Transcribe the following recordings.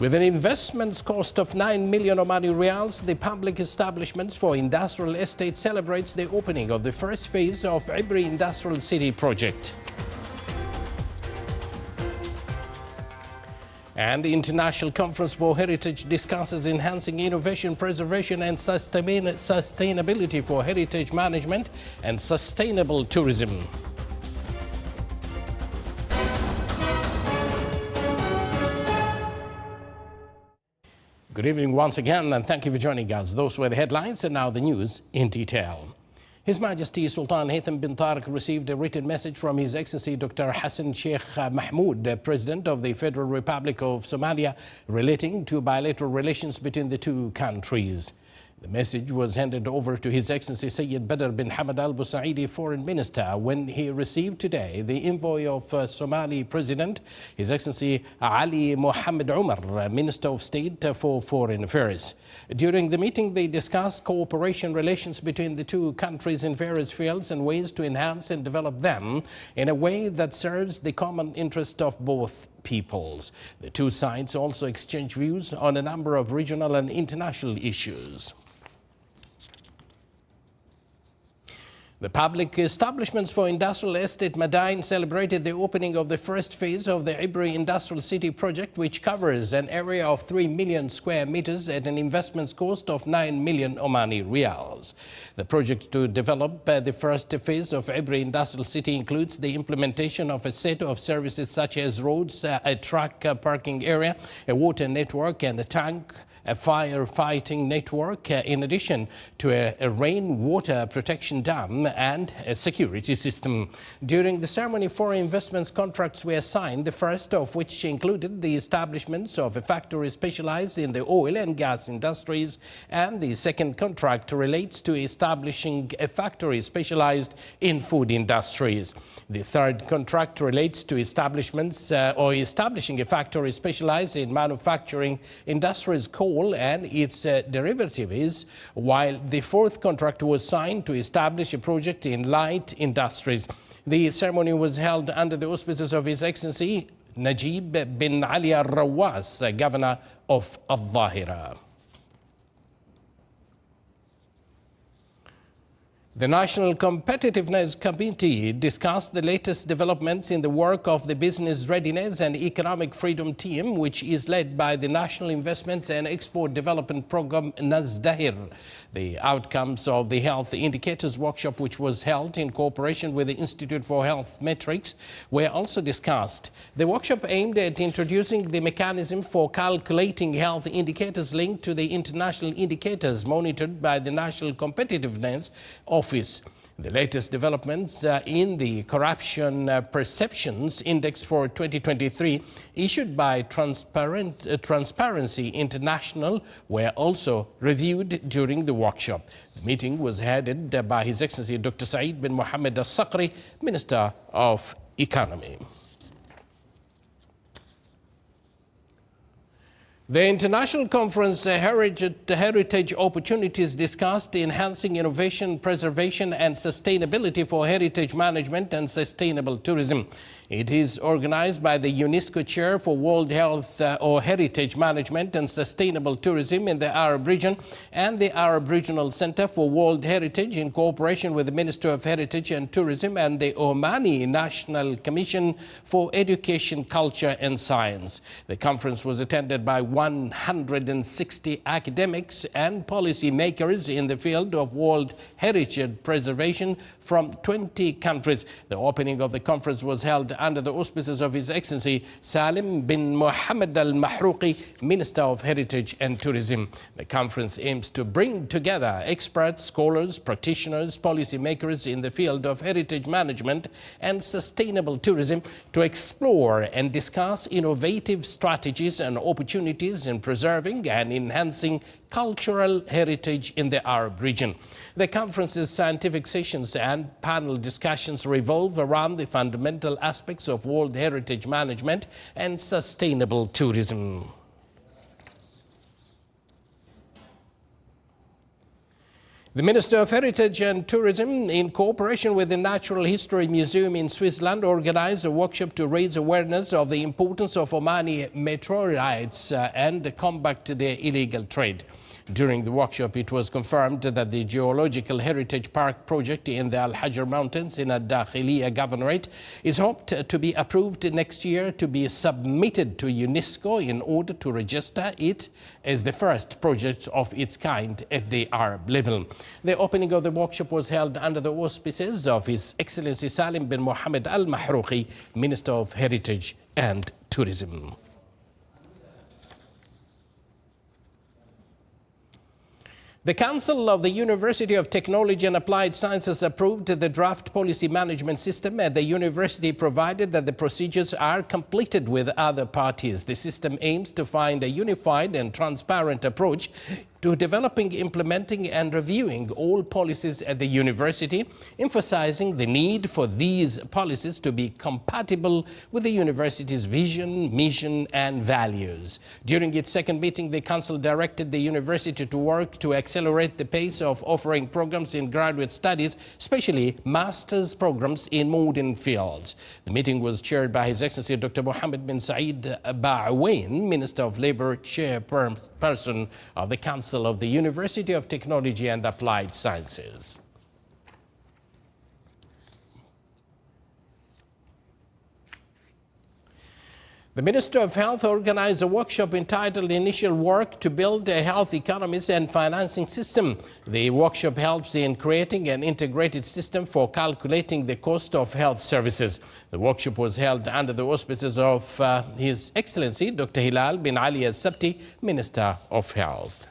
With an investment cost of 9 million Omani Riyals, the Public Establishments for Industrial Estate celebrates the opening of the first phase of Ibri Industrial City project. And the International Conference for Heritage discusses enhancing innovation, preservation and sustainability for heritage management and sustainable tourism. Good evening once again, and thank you for joining us. Those were the headlines, and now the news in detail. His Majesty Sultan Haytham bin Tariq received a written message from His Excellency Dr. Hassan Sheikh Mahmoud, President of the Federal Republic of Somalia, relating to bilateral relations between the two countries. The message was handed over to His Excellency Sayyid Badr bin Hamad Al Busaidi, Foreign Minister, when he received today the envoy of Somali President, His Excellency Ali Mohammed Umar, Minister of State for Foreign Affairs. During the meeting, they discussed cooperation relations between the two countries in various fields and ways to enhance and develop them in a way that serves the common interest of both peoples. The two sides also exchanged views on a number of regional and international issues. The Public Establishments for Industrial Estate Madain celebrated the opening of the first phase of the Ibri Industrial City project, which covers an area of 3 million square meters at an investment cost of 9 million Omani Riyals. The project to develop the first phase of Ibri Industrial City includes the implementation of a set of services such as roads, a truck parking area, a water network and a tank, a firefighting network, in addition to a rainwater protection dam and a security system. During the ceremony, 4 investments contracts were signed, the first of which included the establishments of a factory specialized in the oil and gas industries, and the second contract relates to establishing a factory specialized in food industries. The third contract relates to establishments or establishing a factory specialized in manufacturing industries, coal and its derivatives, while the fourth contract was signed to establish a project in light industries. The ceremony was held under the auspices of His Excellency Najib bin Ali Al Rawas, Governor of Al-Dhahira. The National Competitiveness Committee discussed the latest developments in the work of the Business Readiness and Economic Freedom Team, which is led by the National Investment and Export Development Program NASDAHIR. The outcomes of the Health Indicators Workshop, which was held in cooperation with the Institute for Health Metrics, were also discussed. The workshop aimed at introducing the mechanism for calculating health indicators linked to the international indicators monitored by the National Competitiveness Office. The latest developments in the Corruption Perceptions Index for 2023, issued by Transparency International, were also reviewed during the workshop. The meeting was headed by His Excellency Dr. Saeed bin Mohammed Al Saqri, Minister of Economy. The International Conference Heritage Opportunities discussed enhancing innovation, preservation and sustainability for heritage management and sustainable tourism. It is organized by the UNESCO Chair for World Health or Heritage Management and Sustainable Tourism in the Arab region and the Arab Regional Center for World Heritage in cooperation with the Ministry of Heritage and Tourism and the Omani National Commission for Education, Culture and Science. The conference was attended by 160 academics and policy makers in the field of World Heritage preservation from 20 countries. The opening of the conference was held under the auspices of His Excellency Salim bin Mohammed Al Mahrouqi, Minister of Heritage and Tourism. The conference aims to bring together experts, scholars, practitioners, policy makers in the field of heritage management and sustainable tourism to explore and discuss innovative strategies and opportunities in preserving and enhancing cultural heritage in the Arab region. The conference's scientific sessions and panel discussions revolve around the fundamental aspects of World Heritage management and sustainable tourism. The Minister of Heritage and Tourism, in cooperation with the Natural History Museum in Switzerland, organized a workshop to raise awareness of the importance of Omani meteorites and combat the illegal trade. During the workshop, it was confirmed that the Geological Heritage Park project in the Al-Hajar Mountains in Al-Dakhiliya Governorate is hoped to be approved next year to be submitted to UNESCO in order to register it as the first project of its kind at the Arab level. The opening of the workshop was held under the auspices of His Excellency Salim bin Mohammed Al Mahrouqi, Minister of Heritage and Tourism. The Council of the University of Technology and Applied Sciences approved the draft policy management system at the university, provided that the procedures are completed with other parties. The system aims to find a unified and transparent approach to developing, implementing and reviewing all policies at the university, emphasizing the need for these policies to be compatible with the university's vision, mission and values. During its second meeting, the council directed the university to work to accelerate the pace of offering programs in graduate studies, especially master's programs in modern fields. The meeting was chaired by His Excellency Dr. Mohammed bin Saeed Ba'awain, Minister of Labor, Chairperson of the Council of the University of Technology and Applied Sciences. The Minister of Health organized a workshop entitled Initial Work to Build a Health Economies and Financing System. The workshop helps in creating an integrated system for calculating the cost of health services. The workshop was held under the auspices of His Excellency Dr. Hilal bin Ali Al-Sabti, Minister of Health.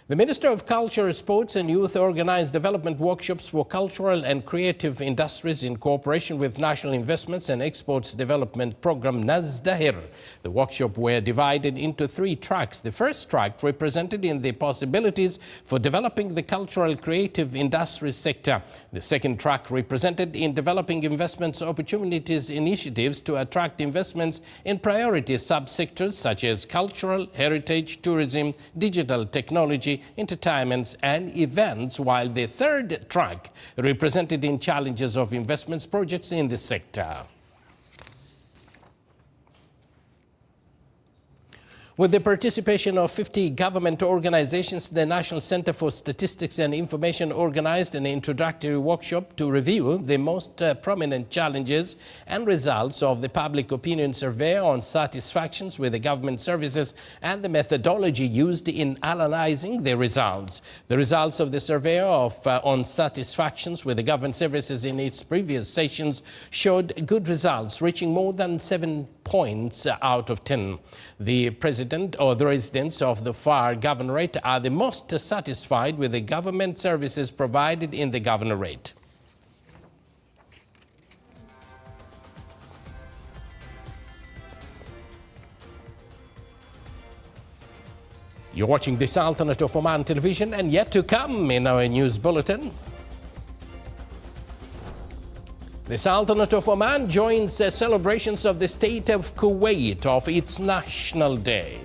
The Minister of Culture, Sports and Youth organized development workshops for cultural and creative industries in cooperation with National Investments and Exports Development Program NASDAHIR. The workshops were divided into 3 tracks. The first track represented in the possibilities for developing the cultural creative industries sector. The second track represented in developing investments opportunities initiatives to attract investments in priority subsectors such as cultural, heritage, tourism, digital technology, entertainments and events, while the third track represented in challenges of investments projects in the sector. With the participation of 50 government organizations, the National Center for Statistics and Information organized an introductory workshop to review the most prominent challenges and results of the public opinion survey on satisfactions with the government services and the methodology used in analyzing the results. The results of the survey on satisfactions with the government services in its previous sessions showed good results, reaching more than 7 points out of 10. The President or the residents of the FAR Governorate are the most satisfied with the government services provided in the Governorate. You're watching the Sultanate of Oman television, and yet to come in our news bulletin. The Sultanate of Oman joins the celebrations of the State of Kuwait of its National Day.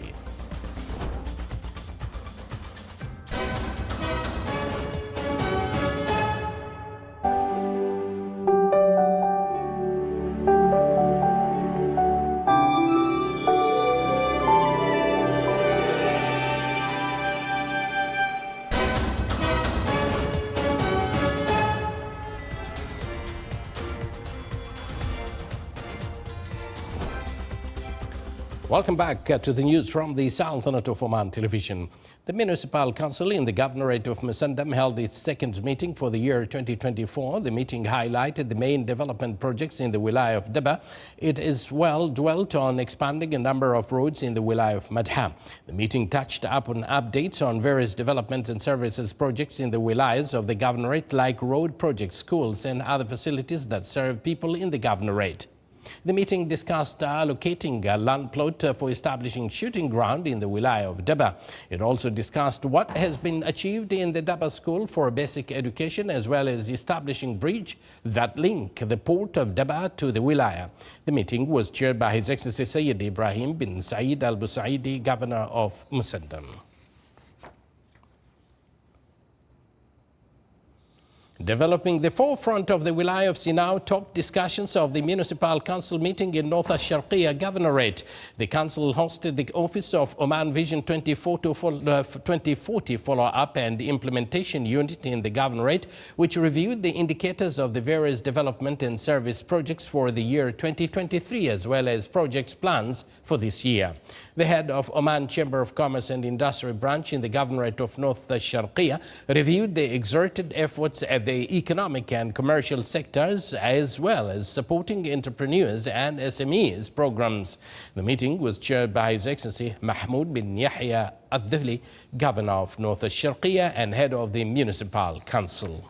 Welcome back to the news from the Sultanate of Oman television. The Municipal Council in the Governorate of Musandam held its second meeting for the year 2024. The meeting highlighted the main development projects in the Wilaya of Daba. It is well dwelt on expanding a number of roads in the Wilaya of Madha. The meeting touched upon updates on various developments and services projects in the wilayas of the Governorate, like road projects, schools and other facilities that serve people in the Governorate. The meeting discussed allocating a land plot for establishing shooting ground in the Wilaya of Daba. It also discussed what has been achieved in the Daba School for basic education, as well as establishing bridge that link the port of Daba to the Wilaya. The meeting was chaired by His Excellency Sayyid Ibrahim bin Saeed Al Busaidi, Governor of Musandam. Developing the forefront of the Wilaya of Sinau, top discussions of the Municipal Council meeting in North Al-Sharqiya Governorate. The Council hosted the Office of Oman Vision 2040 Follow-up and Implementation Unit in the Governorate, which reviewed the indicators of the various development and service projects for the year 2023, as well as projects plans for this year. The head of Oman Chamber of Commerce and Industry branch in the Governorate of North Al-Sharqiya reviewed the exerted efforts at the economic and commercial sectors, as well as supporting entrepreneurs and SMEs programs. The meeting was chaired by His Excellency Mahmoud bin Yahya Al-Dhuhli, Governor of North Al-Sharqiya and head of the Municipal Council.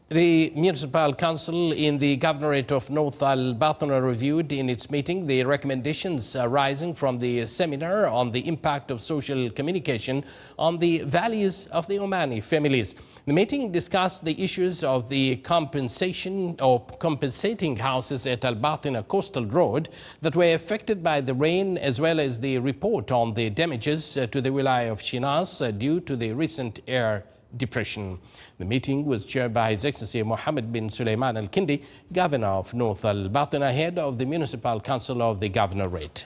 The Municipal Council in the Governorate of North Al-Batna reviewed in its meeting the recommendations arising from the seminar on the impact of social communication on the values of the Omani families. The meeting discussed the issues of the compensation or compensating houses at Al-Batna Coastal Road that were affected by the rain, as well as the report on the damages to the Wilaya of Shinas due to the recent air depression. The meeting was chaired by His Excellency Mohammed bin Sulaiman Al-Kindi, Governor of North Al-Batna, head of the Municipal Council of the Governorate.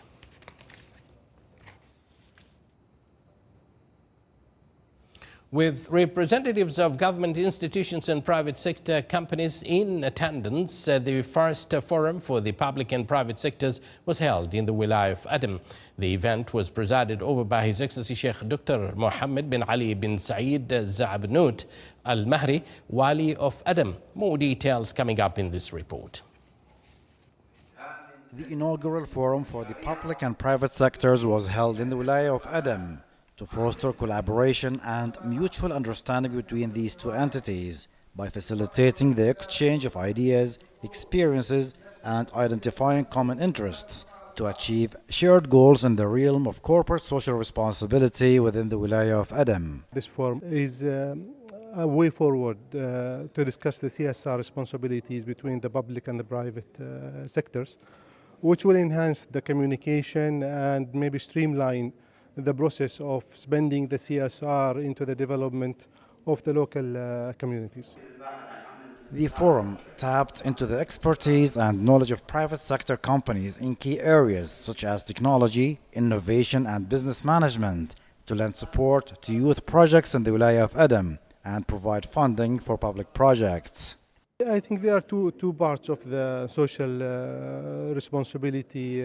With representatives of government institutions and private sector companies in attendance, the first forum for the public and private sectors was held in the Wilaya of Adam. The event was presided over by His Excellency Sheikh Dr. Mohammed bin Ali bin Saeed Zabnout Al-Mahri, Wali of Adam. More details coming up in this report. The inaugural forum for the public and private sectors was held in the Wilaya of Adam to foster collaboration and mutual understanding between these two entities by facilitating the exchange of ideas, experiences, and identifying common interests to achieve shared goals in the realm of corporate social responsibility within the Wilaya of Adam. This forum is a way forward to discuss the CSR responsibilities between the public and the private sectors, which will enhance the communication and maybe streamline the process of spending the CSR into the development of the local communities. The forum tapped into the expertise and knowledge of private sector companies in key areas such as technology, innovation, and business management to lend support to youth projects in the Wilaya of Adam and provide funding for public projects. I think there are two parts of the social responsibility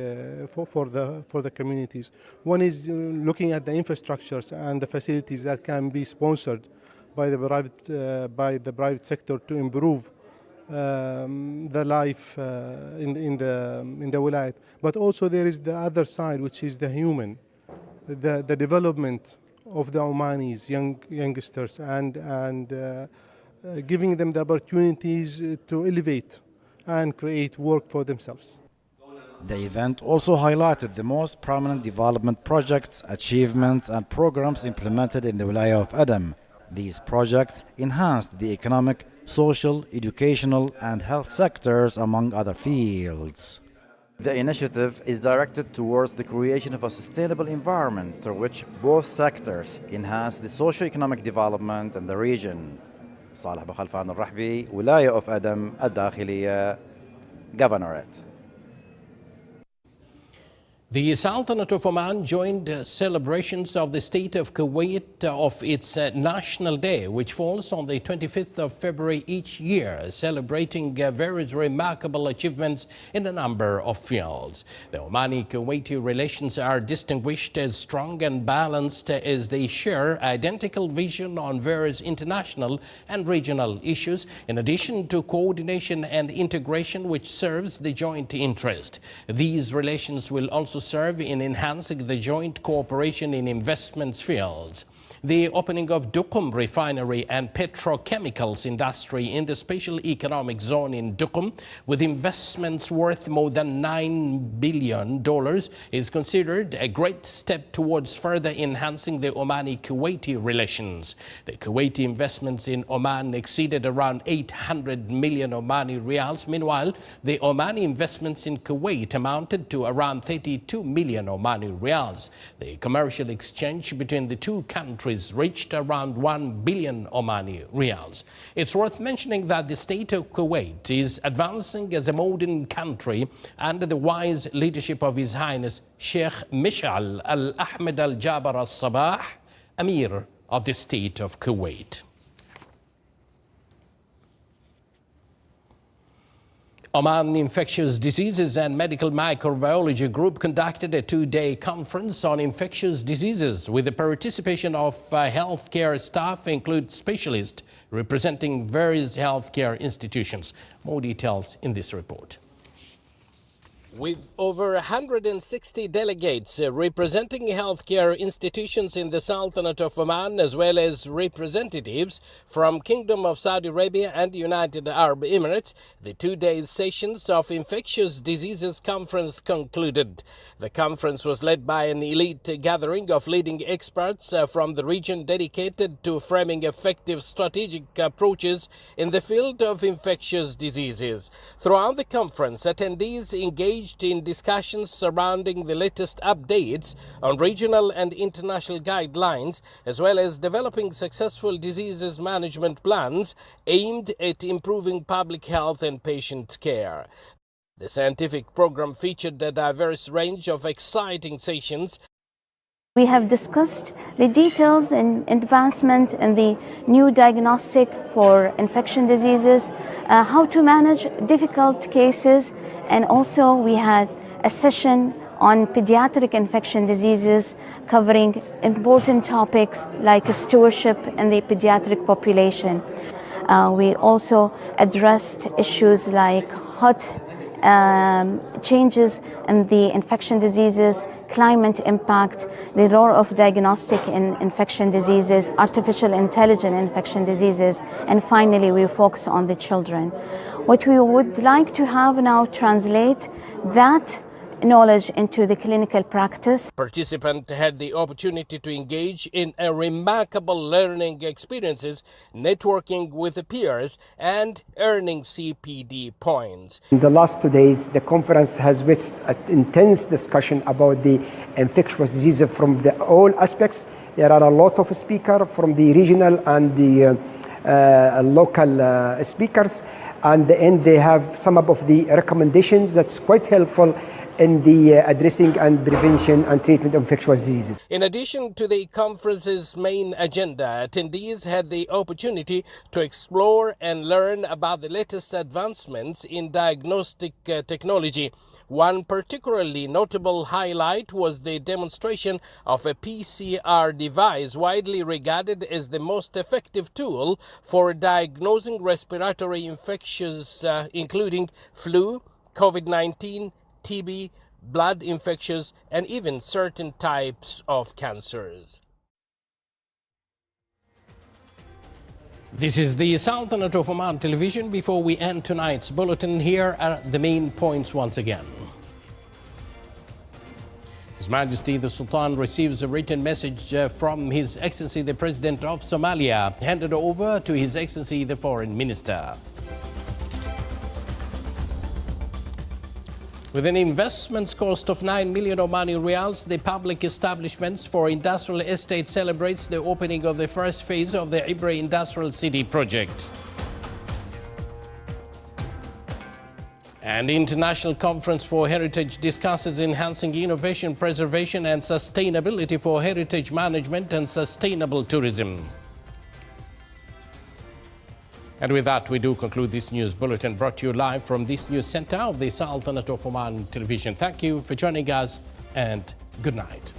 for the communities. One is looking at the infrastructures and the facilities that can be sponsored by the private sector to improve the life in the wilayat. But also there is the other side, which is the human, the development of the Omanis, youngsters, and giving them the opportunities to elevate and create work for themselves. The event also highlighted the most prominent development projects, achievements, and programs implemented in the Wilaya of Adam. These projects enhanced the economic, social, educational, and health sectors, among other fields. The initiative is directed towards the creation of a sustainable environment through which both sectors enhance the socio-economic development in the region. صالح بن خلفان الرحبي, ولاية of Adam, الداخلية, Governorate. The Sultanate of Oman joined celebrations of the State of Kuwait of its National Day, which falls on the 25th of February each year, celebrating various remarkable achievements in a number of fields. The Omani-Kuwaiti relations are distinguished as strong and balanced as they share identical vision on various international and regional issues, in addition to coordination and integration which serves the joint interest. These relations will also serve in enhancing the joint cooperation in investments fields. The opening of Duqm refinery and petrochemicals industry in the special economic zone in Duqm, with investments worth more than $9 billion, is considered a great step towards further enhancing the Omani-Kuwaiti relations. The Kuwaiti investments in Oman exceeded around 800 million Omani riyals. Meanwhile, the Omani investments in Kuwait amounted to around 32 million Omani riyals. The commercial exchange between the two countries reached around 1 billion Omani riyals. It's worth mentioning that the state of Kuwait is advancing as a modern country under the wise leadership of His Highness Sheikh Mish'al Al-Ahmed Al-Jaber Al-Sabah, Amir of the state of Kuwait. Oman Infectious Diseases and Medical Microbiology Group conducted a two-day conference on infectious diseases with the participation of healthcare staff, including specialists representing various healthcare institutions. More details in this report. With over 160 delegates representing healthcare institutions in the Sultanate of Oman, as well as representatives from Kingdom of Saudi Arabia and United Arab Emirates, the two-day sessions of Infectious Diseases Conference concluded. The conference was led by an elite gathering of leading experts from the region dedicated to framing effective strategic approaches in the field of infectious diseases. Throughout the conference, attendees engaged in discussions surrounding the latest updates on regional and international guidelines, as well as developing successful diseases management plans aimed at improving public health and patient care. The scientific program featured a diverse range of exciting sessions. We have discussed the details and advancement in the new diagnostic for infection diseases, how to manage difficult cases, and also we had a session on pediatric infection diseases covering important topics like stewardship in the pediatric population. We also addressed issues like hot changes in the infection diseases, climate impact, the role of diagnostic in infection diseases, artificial intelligence infection diseases, and finally we focus on the children. What we would like to have now translate that knowledge into the clinical practice. Participants had the opportunity to engage in a remarkable learning experiences, networking with peers, and earning CPD points. In the last 2 days, the conference has witnessed an intense discussion about the infectious diseases from all aspects. There are a lot of speakers from the regional and the local speakers, and they have some of the recommendations that's quite helpful in the addressing and prevention and treatment of infectious diseases. In addition to the conference's main agenda, attendees had the opportunity to explore and learn about the latest advancements in diagnostic technology. One particularly notable highlight was the demonstration of a PCR device widely regarded as the most effective tool for diagnosing respiratory infections, including flu, COVID-19, TB, blood infections, and even certain types of cancers. This is the Sultanate of Oman television. Before we end tonight's bulletin, here are the main points once again. His Majesty the Sultan receives a written message from His Excellency the President of Somalia, handed over to His Excellency the Foreign Minister. With an investment cost of 9 million Omani riyals, the public establishments for industrial estate celebrates the opening of the first phase of the Ibre Industrial City project. And the International Conference for Heritage discusses enhancing innovation, preservation and sustainability for heritage management and sustainable tourism. And with that, we do conclude this news bulletin brought to you live from this news center of the Sultanate of Oman television. Thank you for joining us and good night.